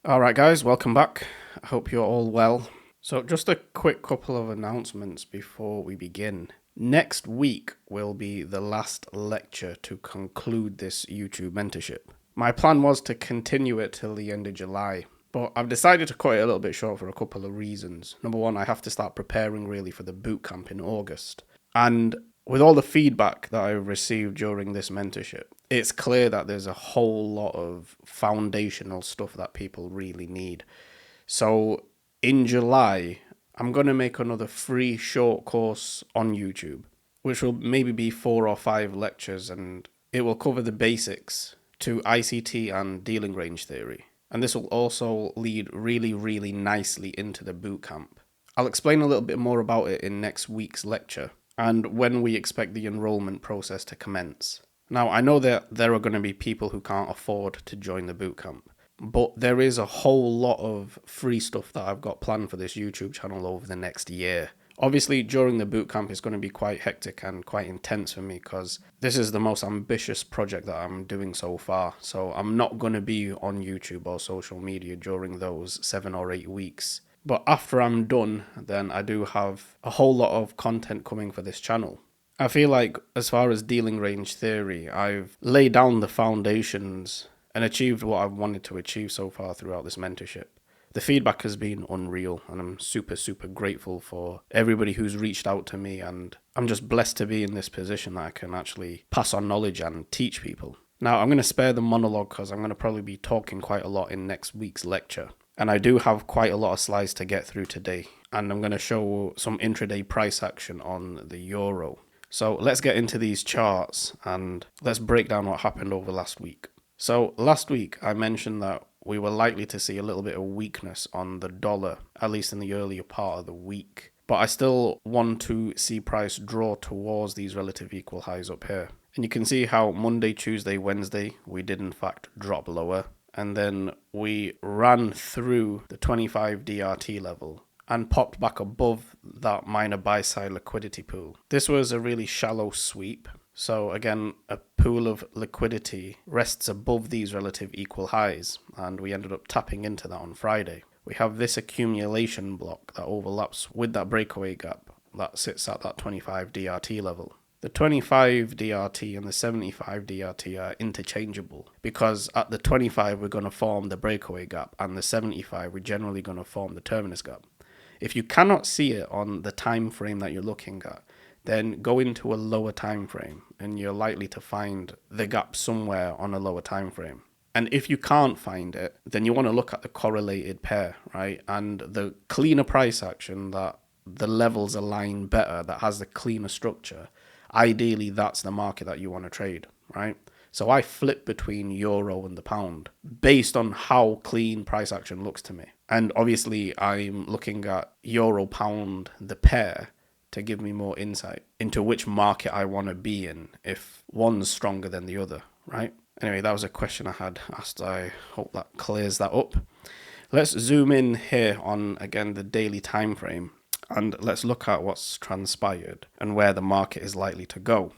All right, guys, welcome back. I hope you're all well. So, just a quick couple of announcements before we begin. Next week will be the last lecture to conclude this YouTube mentorship. My plan was to continue it till the end of July, but I've decided to cut it a little bit short for a couple of reasons. Number one, I have to start preparing really for the bootcamp in August. And with all the feedback that I've received during this mentorship, it's clear that there's a whole lot of foundational stuff that people really need. So in July, I'm going to make another free short course on YouTube, which will maybe be 4 or 5 lectures, and it will cover the basics to ICT and dealing range theory. And this will also lead really, really nicely into the bootcamp. I'll explain a little bit more about it in next week's lecture and when we expect the enrollment process to commence. Now, I know that there are going to be people who can't afford to join the bootcamp, but there is a whole lot of free stuff that I've got planned for this YouTube channel over the next year. Obviously, during the bootcamp, it's going to be quite hectic and quite intense for me because this is the most ambitious project that I'm doing so far. So I'm not going to be on YouTube or social media during those 7 or 8 weeks. But after I'm done, then I do have a whole lot of content coming for this channel. I feel like as far as dealing range theory, I've laid down the foundations and achieved what I've wanted to achieve so far throughout this mentorship. The feedback has been unreal, and I'm super, super grateful for everybody who's reached out to me, and I'm just blessed to be in this position that I can actually pass on knowledge and teach people. Now, I'm going to spare the monologue because I'm going to probably be talking quite a lot in next week's lecture. And I do have quite a lot of slides to get through today, and I'm going to show some intraday price action on the euro. So let's get into these charts and let's break down what happened over last week. So last week I mentioned that we were likely to see a little bit of weakness on the dollar, at least in the earlier part of the week. But I still want to see price draw towards these relative equal highs up here. And you can see how Monday, Tuesday, Wednesday, we did in fact drop lower. And then we ran through the 25 DRT level and popped back above that minor buy-side liquidity pool. This was a really shallow sweep. So again, a pool of liquidity rests above these relative equal highs, and we ended up tapping into that on Friday. We have this accumulation block that overlaps with that breakaway gap that sits at that 25 DRT level. The 25 DRT and the 75 DRT are interchangeable because at the 25 we're going to form the breakaway gap, and the 75 we're generally going to form the terminus gap. If you cannot see it on the time frame that you're looking at, then go into a lower time frame and you're likely to find the gap somewhere on a lower time frame. And if you can't find it, then you want to look at the correlated pair, right? And the cleaner price action that the levels align better, that has the cleaner structure, ideally that's the market that you want to trade, right? So I flip between euro and the pound based on how clean price action looks to me. And obviously I'm looking at euro pound, the pair, to give me more insight into which market I want to be in if one's stronger than the other, right? Anyway, that was a question I had asked. I hope that clears that up. Let's zoom in here on, again, the daily time frame, and let's look at what's transpired and where the market is likely to go.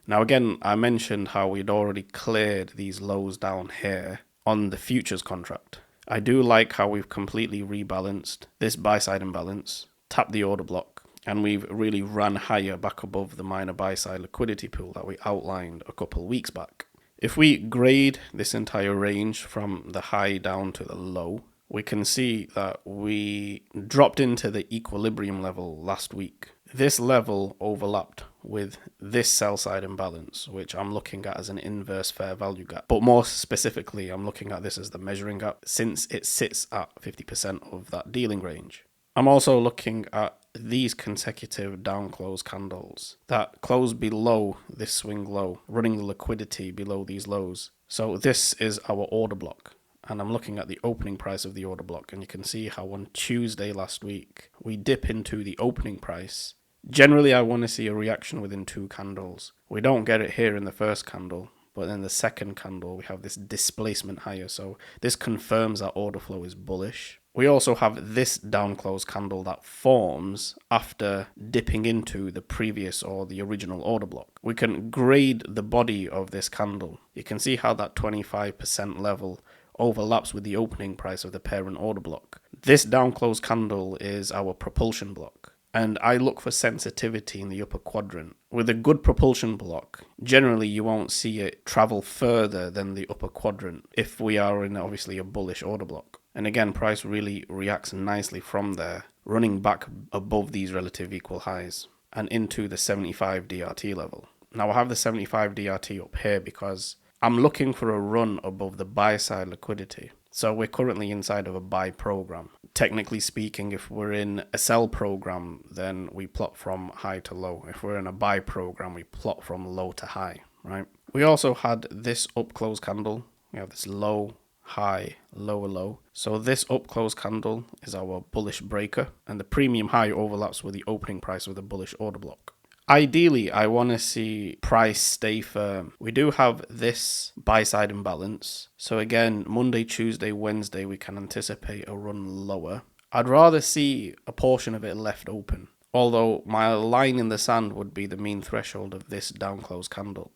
Now, again, I mentioned how we'd already cleared these lows down here on the futures contract. I do like how we've completely rebalanced this buy-side imbalance, tapped the order block, and we've really run higher back above the minor buy-side liquidity pool that we outlined a couple weeks back. If we grade this entire range from the high down to the low, we can see that we dropped into the equilibrium level last week. This level overlapped with this sell-side imbalance, which I'm looking at as an inverse fair value gap. But more specifically, I'm looking at this as the measuring gap since it sits at 50% of that dealing range. I'm also looking at these consecutive down close candles that close below this swing low, running the liquidity below these lows. So this is our order block. And I'm looking at the opening price of the order block, and you can see how on Tuesday last week, we dip into the opening price. Generally, I want to see a reaction within 2 candles. We don't get it here in the first candle, but in the second candle, we have this displacement higher. So this confirms that order flow is bullish. We also have this down close candle that forms after dipping into the previous or the original order block. We can grade the body of this candle. You can see how that 25% level overlaps with the opening price of the parent order block. This down close candle is our propulsion block, and I look for sensitivity in the upper quadrant. With a good propulsion block, generally you won't see it travel further than the upper quadrant if we are in obviously a bullish order block. And again, price really reacts nicely from there, running back above these relative equal highs and into the 75 DRT level. Now I have the 75 DRT up here because I'm looking for a run above the buy side liquidity. So we're currently inside of a buy program. Technically speaking, if we're in a sell program, then we plot from high to low. If we're in a buy program, we plot from low to high, right? We also had this up close candle. We have this low, high, lower low. So this up close candle is our bullish breaker, and the premium high overlaps with the opening price of the bullish order block. Ideally, I want to see price stay firm. We do have this buy side imbalance. So again, Monday, Tuesday, Wednesday, we can anticipate a run lower. I'd rather see a portion of it left open, although my line in the sand would be the mean threshold of this down close candle.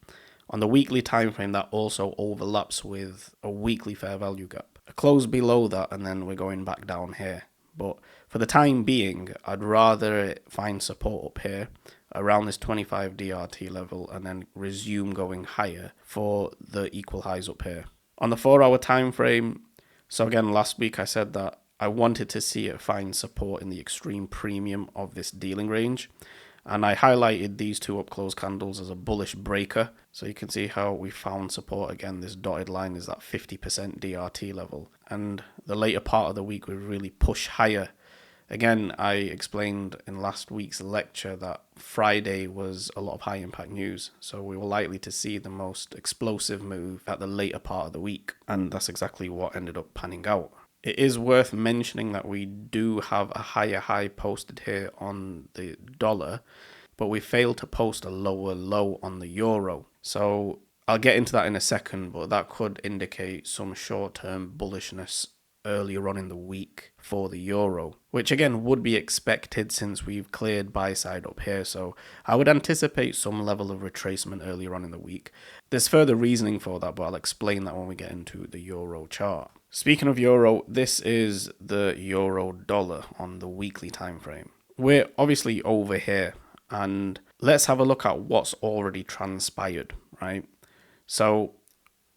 On the weekly time frame, that also overlaps with a weekly fair value gap. A close below that, and then we're going back down here. But for the time being, I'd rather find support up here around this 25 DRT level and then resume going higher for the equal highs up here. On the 4-hour time frame, so again, last week I said that I wanted to see it find support in the extreme premium of this dealing range. And I highlighted these two up close candles as a bullish breaker. So you can see how we found support again. This dotted line is that 50% DRT level. And the later part of the week we really push higher. Again, I explained in last week's lecture that Friday was a lot of high impact news. So we were likely to see the most explosive move at the later part of the week. And that's exactly what ended up panning out. It is worth mentioning that we do have a higher high posted here on the dollar, but we failed to post a lower low on the euro. So I'll get into that in a second, but that could indicate some short-term bullishness earlier on in the week for the euro, which again would be expected since we've cleared buy side up here. So I would anticipate some level of retracement earlier on in the week. There's further reasoning for that, but I'll explain that when we get into the euro chart. Speaking of euro, this is the euro dollar on the weekly time frame. We're obviously over here, and let's have a look at what's already transpired, right? So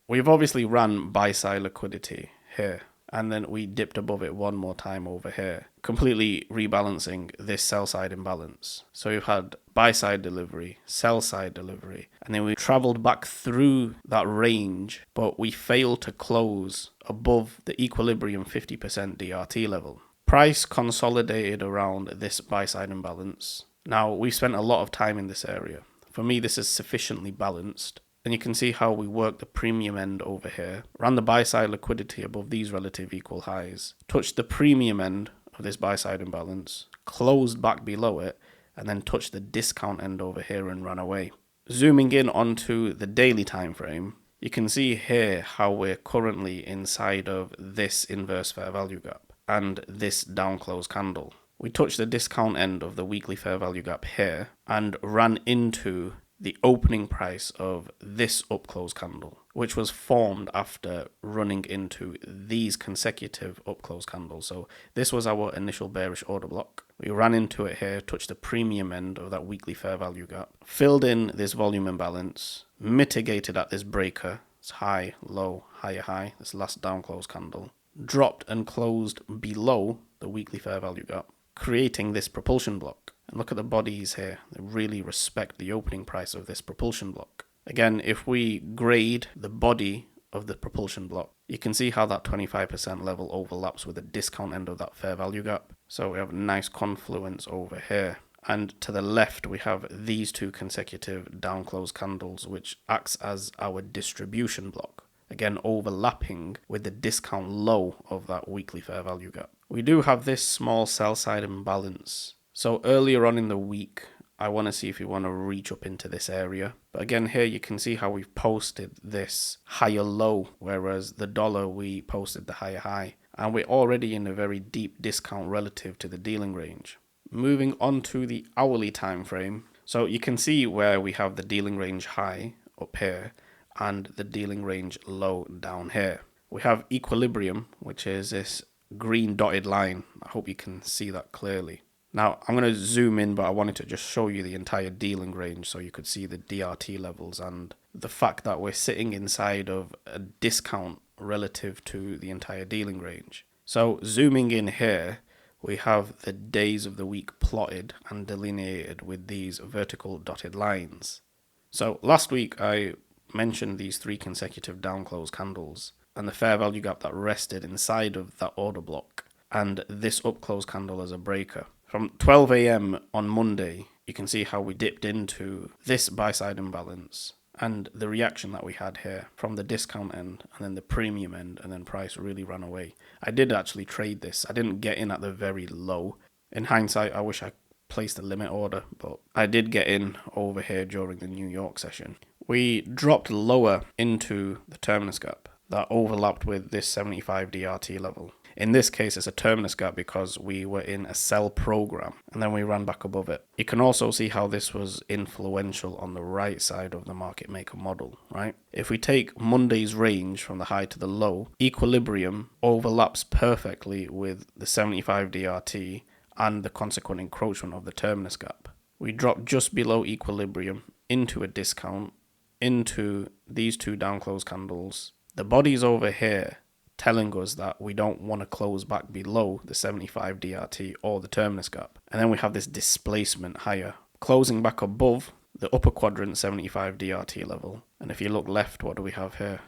we've obviously ran buy side liquidity here, and then we dipped above it one more time over here, completely rebalancing this sell side imbalance. So we've had buy side delivery, sell side delivery, and then we traveled back through that range, but we failed to close above the equilibrium 50% DRT level. Price consolidated around this buy side imbalance. Now, we've spent a lot of time in this area. For me, this is sufficiently balanced. And you can see how we worked the premium end over here, ran the buy side liquidity above these relative equal highs, touched the premium end of this buy side imbalance, closed back below it, and then touched the discount end over here and ran away. Zooming in onto the daily time frame, you can see here how we're currently inside of this inverse fair value gap and this down close candle. We touched the discount end of the weekly fair value gap here and ran into the opening price of this up close candle, which was formed after running into these consecutive up close candles. So this was our initial bearish order block. We ran into it here, touched the premium end of that weekly fair value gap, filled in this volume imbalance, mitigated at this breaker. It's high, low, higher high, this last down close candle, dropped and closed below the weekly fair value gap, creating this propulsion block. And look at the bodies here. They really respect the opening price of this propulsion block. Again, if we grade the body of the propulsion block, you can see how that 25% level overlaps with the discount end of that fair value gap. So we have a nice confluence over here. And to the left, we have these two consecutive down close candles, which acts as our distribution block. Again, overlapping with the discount low of that weekly fair value gap. We do have this small sell side imbalance. So earlier on in the week, I want to see if we want to reach up into this area. But again, here you can see how we've posted this higher low, whereas the dollar, we posted the higher high. And we're already in a very deep discount relative to the dealing range. Moving on to the hourly time frame. So you can see where we have the dealing range high up here and the dealing range low down here. We have equilibrium, which is this green dotted line. I hope you can see that clearly. Now, I'm going to zoom in, but I wanted to just show you the entire dealing range so you could see the DRT levels and the fact that we're sitting inside of a discount relative to the entire dealing range. So zooming in here, we have the days of the week plotted and delineated with these vertical dotted lines. So last week I mentioned these 3 consecutive down close candles and the fair value gap that rested inside of that order block, and this up close candle as a breaker. From 12 a.m. on Monday, you can see how we dipped into this buy side imbalance and the reaction that we had here from the discount end and then the premium end, and then price really ran away. I did actually trade this. I didn't get in at the very low. In hindsight, I wish I placed a limit order, but I did get in over here during the New York session. We dropped lower into the terminus gap that overlapped with this 75 DRT level. In this case, it's a terminus gap because we were in a sell program and then we ran back above it. You can also see how this was influential on the right side of the market maker model, right? If we take Monday's range from the high to the low, equilibrium overlaps perfectly with the 75 DRT and the consequent encroachment of the terminus gap. We dropped just below equilibrium into a discount, into these 2 down close candles. The body's over here telling us that we don't want to close back below the 75 DRT or the terminus gap. And then we have this displacement higher, closing back above the upper quadrant 75 DRT level. And if you look left, what do we have here?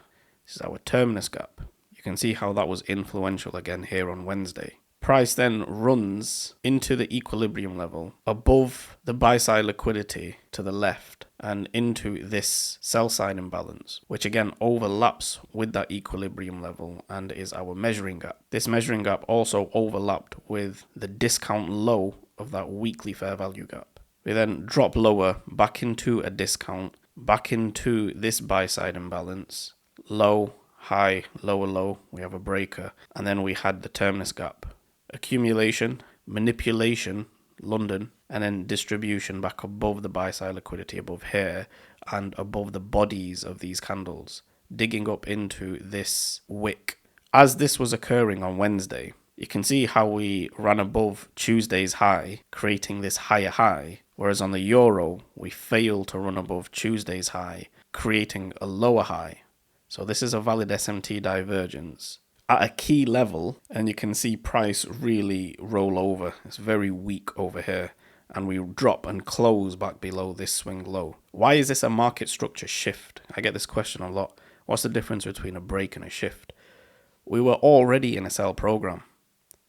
This is our terminus gap. You can see how that was influential again here on Wednesday. Price then runs into the equilibrium level above the buy side liquidity to the left and into this sell side imbalance, which again overlaps with that equilibrium level and is our measuring gap. This measuring gap also overlapped with the discount low of that weekly fair value gap. We then drop lower back into a discount, back into this buy side imbalance, low, high, lower, low, we have a breaker, and then we had the terminus gap. Accumulation, manipulation, London, and then distribution back above the buy side liquidity above here and above the bodies of these candles, digging up into this wick. As this was occurring on Wednesday, you can see how we ran above Tuesday's high, creating this higher high, whereas on the euro, we failed to run above Tuesday's high, creating a lower high. So this is a valid SMT divergence at a key level, and you can see price really roll over. It's very weak over here, and we drop and close back below this swing low. Why is this a market structure shift? I get this question a lot. What's the difference between a break and a shift? We were already in a sell program,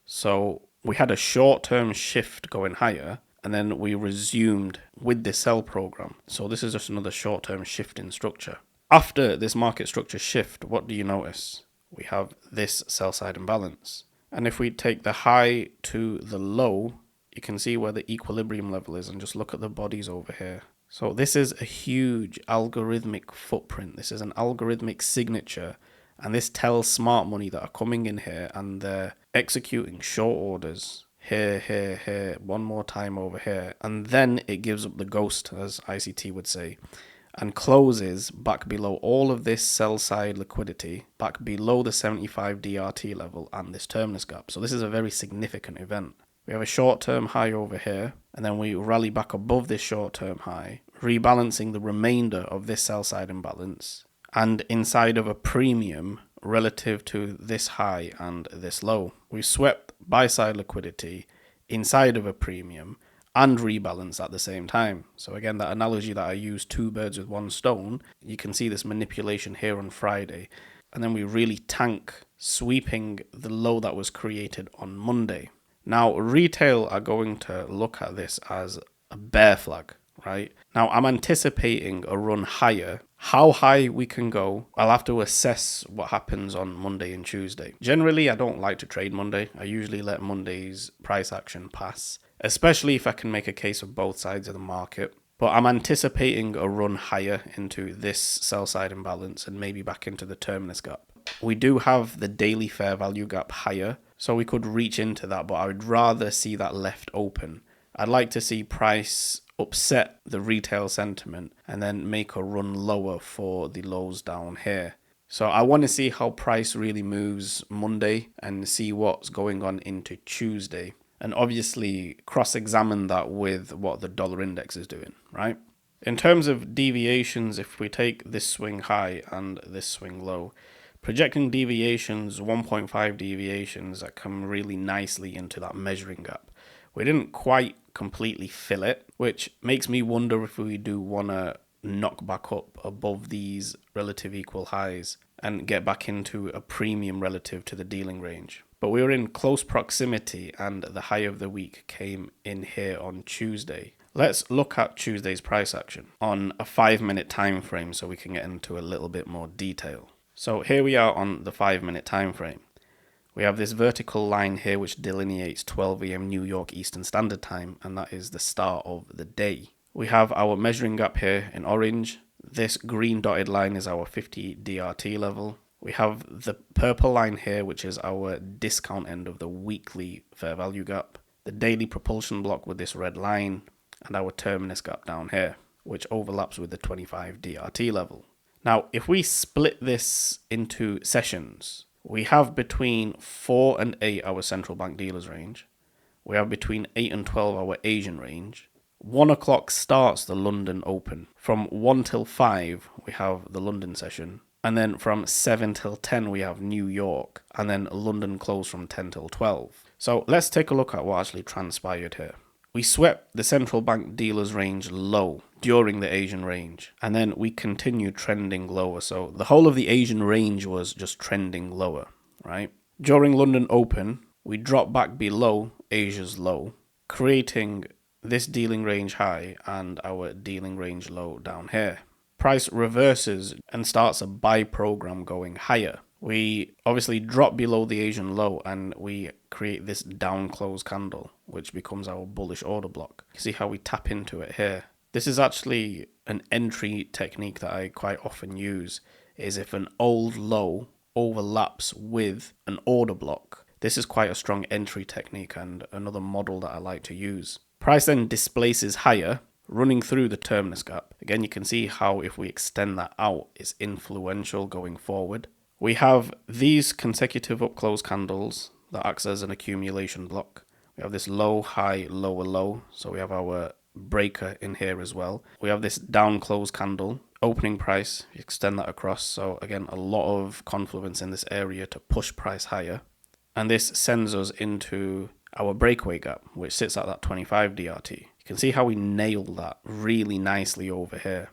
so we had a short-term shift going higher, and then we resumed with the sell program. So this is just another short-term shift in structure. After this market structure shift, what do you notice? We have this sell side imbalance. And if we take the high to the low, you can see where the equilibrium level is and just look at the bodies over here. So this is a huge algorithmic footprint. This is an algorithmic signature. And this tells smart money that are coming in here and they're executing short orders. Here, here, here, one more time over here. And then it gives up the ghost, as ICT would say, and closes back below all of this sell side liquidity, back below the 75 DRT level and this terminus gap. So this is a very significant event. We have a short-term high over here, and then we rally back above this short-term high, rebalancing the remainder of this sell side imbalance, and inside of a premium relative to this high and this low. We swept buy side liquidity inside of a premium and rebalance at the same time. So again, that analogy that I used, 2 birds with 1 stone, you can see this manipulation here on Friday. And then we really tank, sweeping the low that was created on Monday. Now, retail are going to look at this as a bear flag, right? Now, I'm anticipating a run higher. How high we can go, I'll have to assess what happens on Monday and Tuesday. Generally, I don't like to trade Monday. I usually let Monday's price action pass, especially if I can make a case of both sides of the market. But I'm anticipating a run higher into this sell side imbalance and maybe back into the terminus gap. We do have the daily fair value gap higher, so we could reach into that, but I would rather see that left open. I'd like to see price upset the retail sentiment and then make a run lower for the lows down here. So I want to see how price really moves Monday and see what's going on into Tuesday. And obviously cross-examine that with what the dollar index is doing, right? In terms of deviations, if we take this swing high and this swing low, projecting deviations, 1.5 deviations that come really nicely into that measuring gap. We didn't quite completely fill it, which makes me wonder if we do want to knock back up above these relative equal highs and get back into a premium relative to the dealing range. But we were in close proximity and the high of the week came in here on Tuesday. Let's look at Tuesday's price action on a 5-minute time frame so we can get into a little bit more detail. So here we are on the 5-minute time frame. We have this vertical line here which delineates 12 a.m. New York Eastern Standard Time, and that is the start of the day. We have our measuring gap here in orange. This green dotted line is our 50 DRT level. We have the purple line here, which is our discount end of the weekly fair value gap. The daily propulsion block with this red line, and our terminus gap down here, which overlaps with the 25 DRT level. Now, if we split this into sessions, we have between 4 and 8 our central bank dealers range. We have between 8 and 12 our Asian range. 1 o'clock starts the London Open. From 1 till 5, we have the London session. And then from 7 till 10, we have New York. And then London close from 10 till 12. So let's take a look at what actually transpired here. We swept the central bank dealers range low during the Asian range, and then we continued trending lower. So the whole of the Asian range was just trending lower, right? During London Open, we dropped back below Asia's low, creating this dealing range high and our dealing range low down here. Price reverses and starts a buy program going higher. We obviously drop below the Asian low and we create this down close candle, which becomes our bullish order block. You see how we tap into it here. This is actually an entry technique that I quite often use, is if an old low overlaps with an order block. This is quite a strong entry technique and another model that I like to use. Price then displaces higher, running through the terminus gap. Again, you can see how if we extend that out, it's influential going forward. We have these consecutive up close candles that acts as an accumulation block. We have this low, high, lower, low. So we have our breaker in here as well. We have this down close candle, opening price, extend that across. So again, a lot of confluence in this area to push price higher. And this sends us into our breakaway gap, which sits at that 25 DRT. You can see how we nailed that really nicely over here.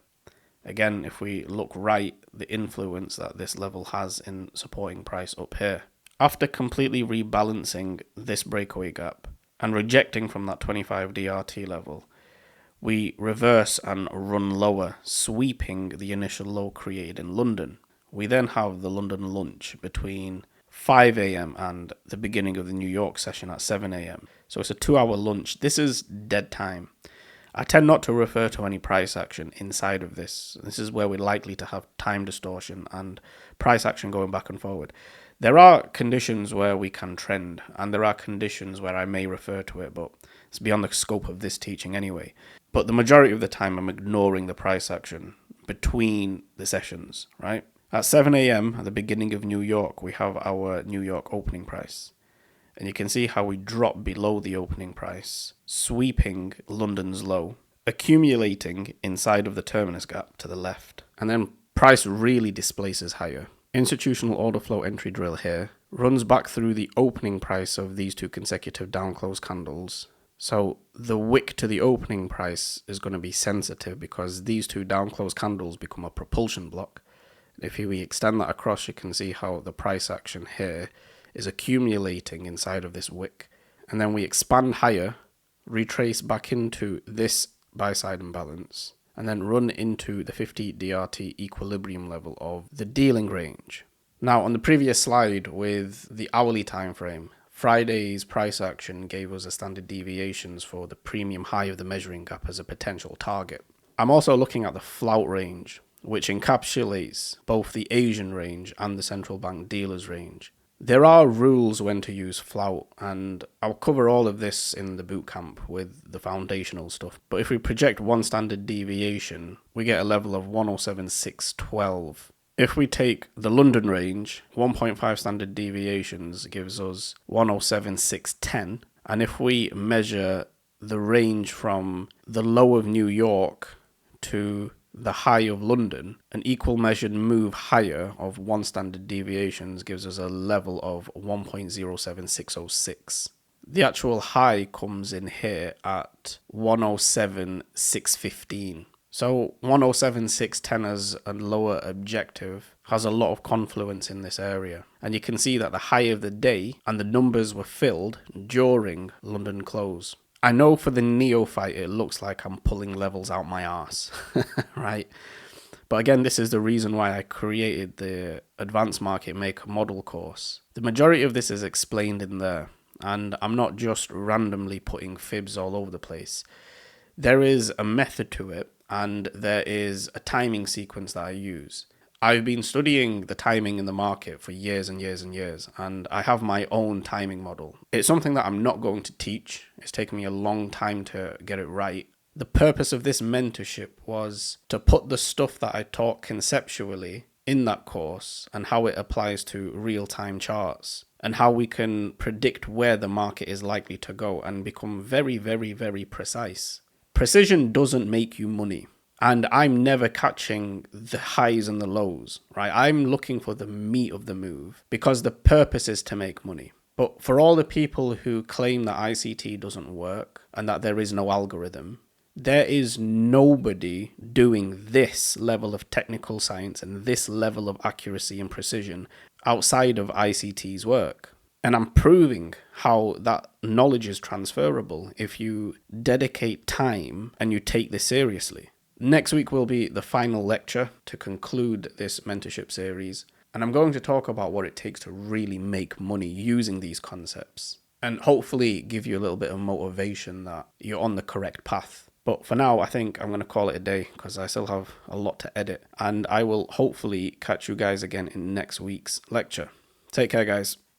Again, if we look right, the influence that this level has in supporting price up here. After completely rebalancing this breakaway gap and rejecting from that 25 DRT level, we reverse and run lower, sweeping the initial low created in London. We then have the London lunch between 5 a.m. and the beginning of the New York session at 7 a.m. So it's a 2-hour lunch. This is dead time. I tend not to refer to any price action inside of this. This is where we're likely to have time distortion and price action going back and forward. There are conditions where we can trend, and there are conditions where I may refer to it, but it's beyond the scope of this teaching anyway. But the majority of the time, I'm ignoring the price action between the sessions, right? At 7 a.m., at the beginning of New York, we have our New York opening price. And you can see how we drop below the opening price, sweeping London's low, accumulating inside of the terminus gap to the left. And then price really displaces higher. Institutional order flow entry drill here runs back through the opening price of these two consecutive down close candles. So the wick to the opening price is going to be sensitive because these two down close candles become a propulsion block. If we extend that across, you can see how the price action here is accumulating inside of this wick. And then we expand higher, retrace back into this buy-side imbalance, and then run into the 50 DRT equilibrium level of the dealing range. Now, on the previous slide with the hourly time frame, Friday's price action gave us a standard deviations for the premium high of the measuring gap as a potential target. I'm also looking at the flout range, which encapsulates both the Asian range and the central bank dealers range. There are rules when to use flout, and I'll cover all of this in the bootcamp with the foundational stuff. But if we project one standard deviation, we get a level of 107,612. If we take the London range, 1.5 standard deviations gives us 107,610. And if we measure the range from the low of New York to the high of London, an equal measured move higher of 1 standard deviations gives us a level of 1.07606. The actual high comes in here at 107,615. So 107,610 as a lower objective has a lot of confluence in this area. And you can see that the high of the day and the numbers were filled during London close. I know for the neophyte it looks like I'm pulling levels out my arse, right? But again, this is the reason why I created the Advanced Market Maker model course. The majority of this is explained in there, and I'm not just randomly putting fibs all over the place. There is a method to it, and there is a timing sequence that I use. I've been studying the timing in the market for years and years and years, and I have my own timing model. It's something that I'm not going to teach. It's taken me a long time to get it right. The purpose of this mentorship was to put the stuff that I taught conceptually in that course and how it applies to real-time charts and how we can predict where the market is likely to go and become very, very, very precise. Precision doesn't make you money. And I'm never catching the highs and the lows, right? I'm looking for the meat of the move because the purpose is to make money. But for all the people who claim that ICT doesn't work and that there is no algorithm, there is nobody doing this level of technical science and this level of accuracy and precision outside of ICT's work. And I'm proving how that knowledge is transferable if you dedicate time and you take this seriously. Next week will be the final lecture to conclude this mentorship series, and I'm going to talk about what it takes to really make money using these concepts, and hopefully give you a little bit of motivation that you're on the correct path. But for now, I think I'm going to call it a day because I still have a lot to edit, and I will hopefully catch you guys again in next week's lecture. Take care, guys.